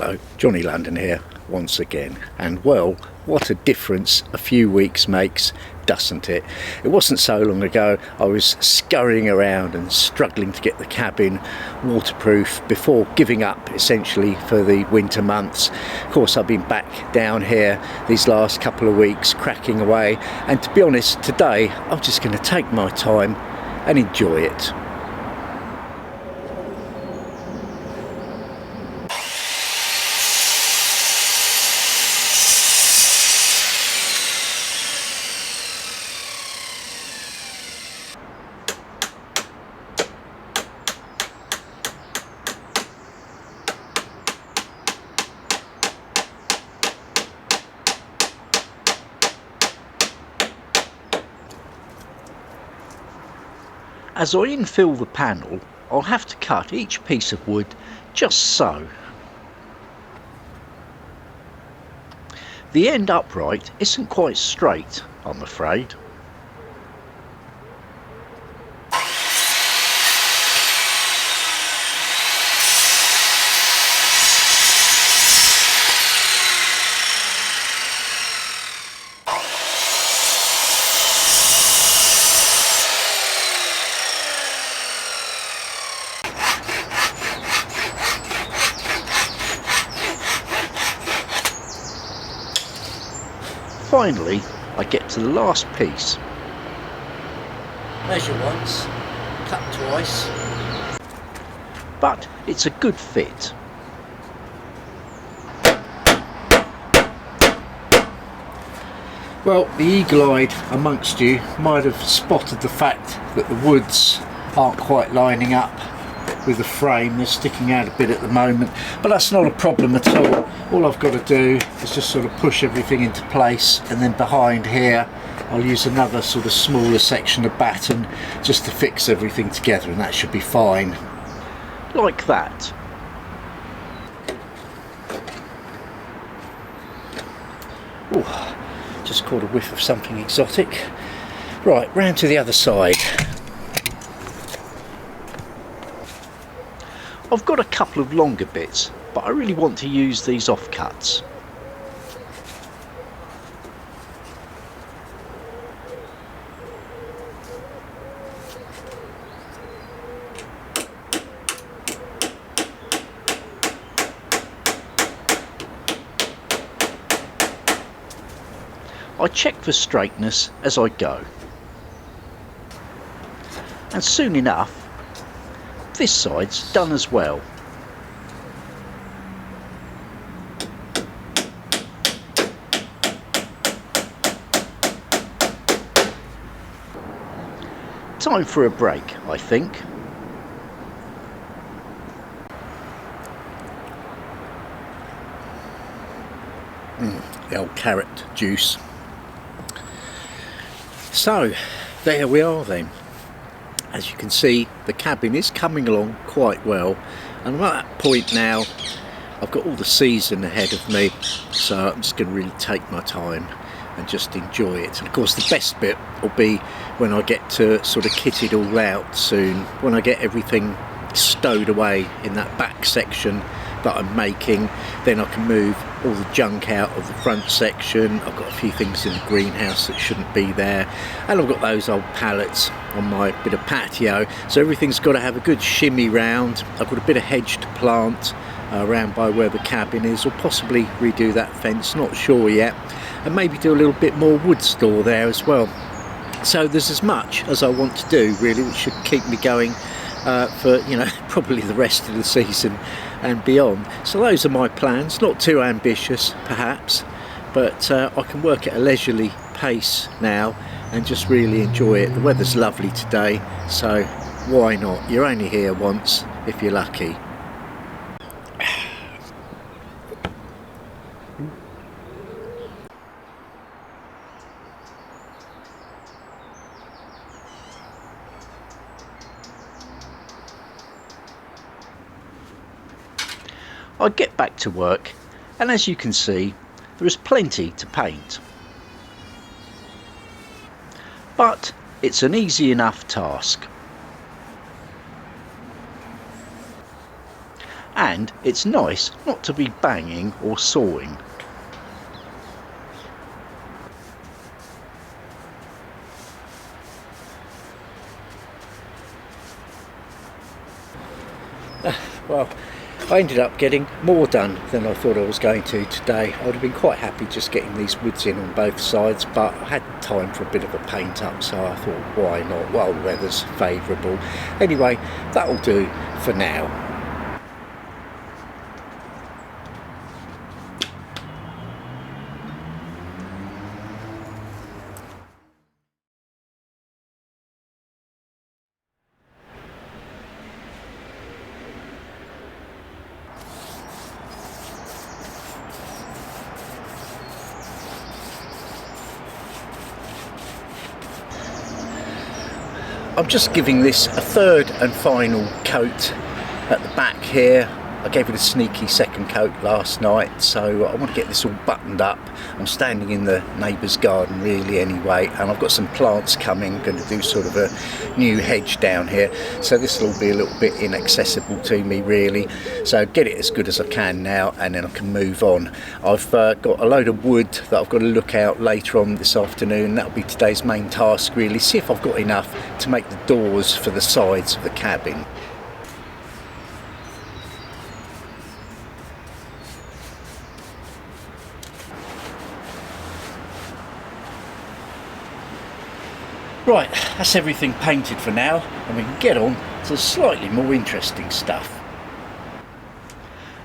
Hello, Johnny London here once again, and well, what a difference a few weeks makes, doesn't it? It wasn't so long ago I was scurrying around and struggling to get the cabin waterproof before giving up essentially for the winter months. Of course, I've been back down here these last couple of weeks cracking away, and to be honest, today I'm just going to take my time and enjoy it. As I infill the panel, I'll have to cut each piece of wood just so. The end upright isn't quite straight, I'm afraid. Finally, I get to the last piece. Measure once, cut twice. But it's a good fit. Well, the eagle-eyed amongst you might have spotted the fact that the woods aren't quite lining up with the frame. They're sticking out a bit at the moment, but that's not a problem at all. All I've got to do is just sort of push everything into place, and then behind here I'll use another sort of smaller section of batten just to fix everything together, and that should be fine. Like that. Ooh, just caught a whiff of something exotic. Right, round to the other side. I've got a couple of longer bits, but I really want to use these offcuts. I check for straightness as I go. And soon enough, this side's done as well. Time for a break, I think. The old carrot juice. So, there we are then. As you can see, the cabin is coming along quite well, and I'm at that point now. I've got all the season ahead of me, so I'm just going to really take my time and just enjoy it. And of course the best bit will be when I get to sort of kit it all out soon, when I get everything stowed away in that back section that I'm making. Then I can move all the junk out of the front section. I've got a few things in the greenhouse that shouldn't be there, and I've got those old pallets on my bit of patio, so everything's got to have a good shimmy round. I've got a bit of hedge to plant around by where the cabin is, or possibly redo that fence, not sure yet, and maybe do a little bit more wood store there as well. So there's as much as I want to do really, which should keep me going for, you know, probably the rest of the season and beyond. So those are my plans, not too ambitious perhaps, but I can work at a leisurely pace now and just really enjoy it. The weather's lovely today, so why not? You're only here once if you're lucky. I get back to work, and as you can see, there is plenty to paint. But it's an easy enough task. and it's nice not to be banging or sawing. Well, I ended up getting more done than I thought I was going to today. I would have been quite happy just getting these woods in on both sides, but I had time for a bit of a paint up, so I thought why not while the weather's favourable. Anyway, that'll do for now. I'm just giving this a third and final coat at the back here. I gave it a sneaky second coat last night, so I want to get this all buttoned up. I'm standing in the neighbour's garden really anyway, and I've got some plants coming, going to do sort of a new hedge down here, so this will all be a little bit inaccessible to me really, so get it as good as I can now and then I can move on. I've got a load of wood that I've got to look out later on this afternoon. That'll be today's main task really, see if I've got enough to make the doors for the sides of the cabin. Right, that's everything painted for now, and we can get on to slightly more interesting stuff.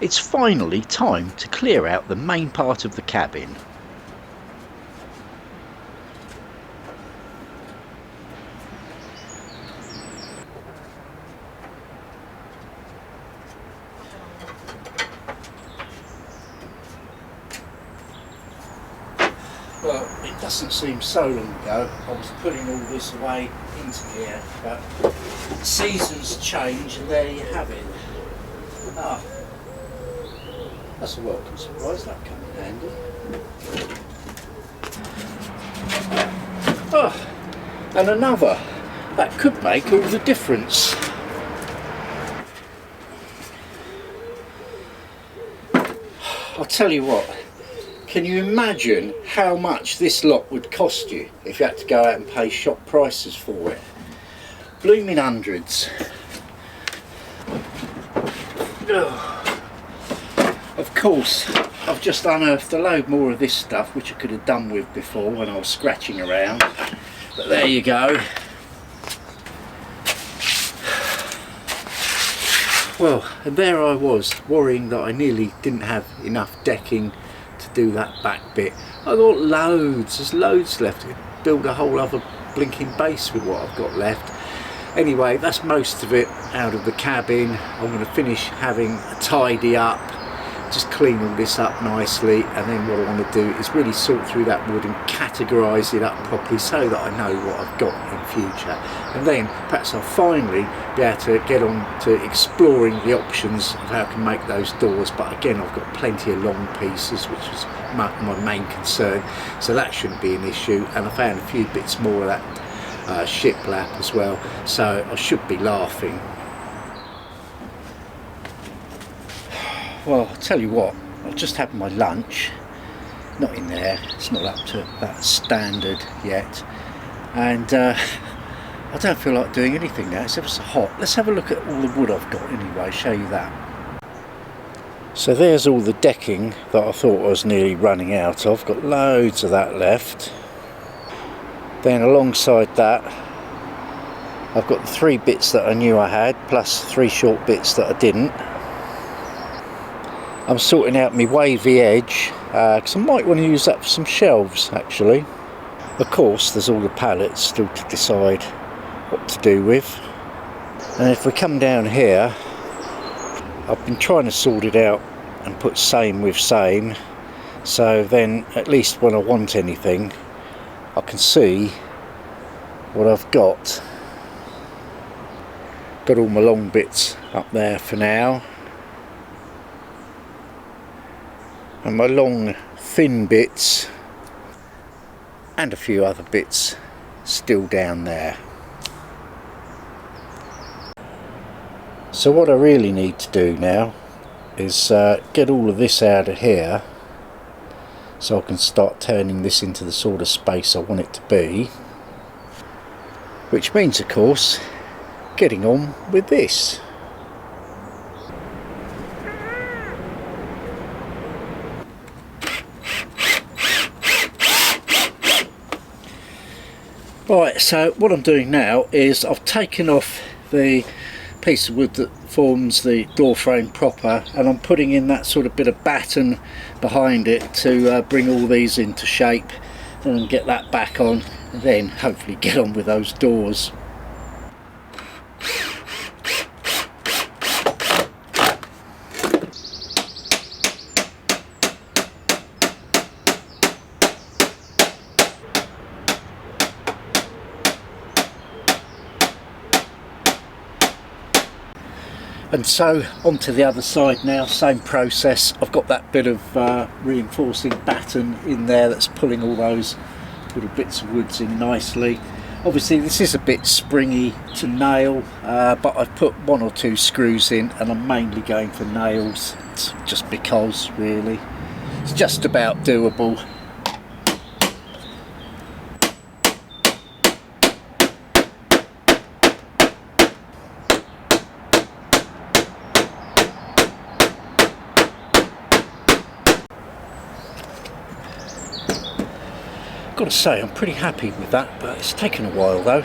It's finally time to clear out the main part of the cabin. Well, it doesn't seem so long ago I was putting all this away into here, but seasons change and there you have it. Ah, that's a welcome surprise, that come in handy. Ah, and another. That could make all the difference. I'll tell you what. Can you imagine how much this lot would cost you if you had to go out and pay shop prices for it? Blooming hundreds. Ugh. Of course, I've just unearthed a load more of this stuff, which I could have done with before when I was scratching around. But there you go. Well, and there I was, worrying that I nearly didn't have enough decking to do that back bit. I got loads, there's loads left. I could build a whole other blinking base with what I've got left. Anyway, that's most of it out of the cabin. I'm going to finish having a tidy up, just clean all this up nicely, and then what I want to do is really sort through that wood and categorise it up properly so that I know what I've got in future. And then perhaps I'll finally be able to get on to exploring the options of how I can make those doors. But again, I've got plenty of long pieces, which is my main concern, so that shouldn't be an issue. And I found a few bits more of that shiplap as well, so I should be laughing. Well, I'll tell you what, I've just had my lunch, not in there, it's not up to that standard yet, and I don't feel like doing anything now, it's ever so hot. Let's have a look at all the wood I've got anyway, show you that. So there's all the decking that I thought I was nearly running out of, got loads of that left. Then alongside that, I've got the 3 bits that I knew I had, plus 3 short bits that I didn't. I'm sorting out my wavy edge, because I might want to use that for some shelves actually. Of course, there's all the pallets still to decide what to do with. And if we come down here, I've been trying to sort it out and put same with same, so then at least when I want anything, I can see what I've got. Got all my long bits up there for now, and my long thin bits and a few other bits still down there. So what I really need to do now is get all of this out of here so I can start turning this into the sort of space I want it to be, which means of course getting on with this. Right, so what I'm doing now is I've taken off the piece of wood that forms the door frame proper, and I'm putting in that sort of bit of batten behind it to bring all these into shape and get that back on, and then hopefully get on with those doors. And so onto the other side now, same process. I've got that bit of reinforcing batten in there that's pulling all those little bits of woods in nicely. Obviously this is a bit springy to nail, but I've put 1 or 2 screws in, and I'm mainly going for nails just because really it's just about doable. Got to say, I'm pretty happy with that, but it's taken a while though.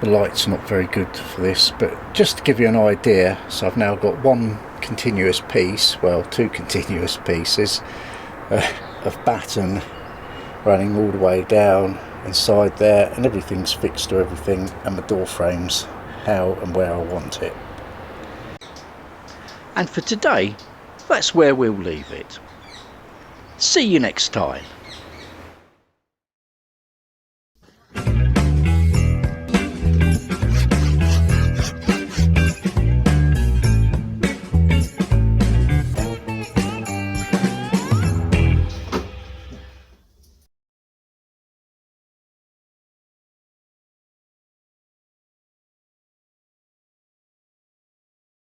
The light's not very good for this, but just to give you an idea, so I've now got 1 continuous piece, well 2 continuous pieces of batten running all the way down inside there, and everything's fixed to everything, and the door frame's how and where I want it. And for today, that's where we'll leave it. See you next time.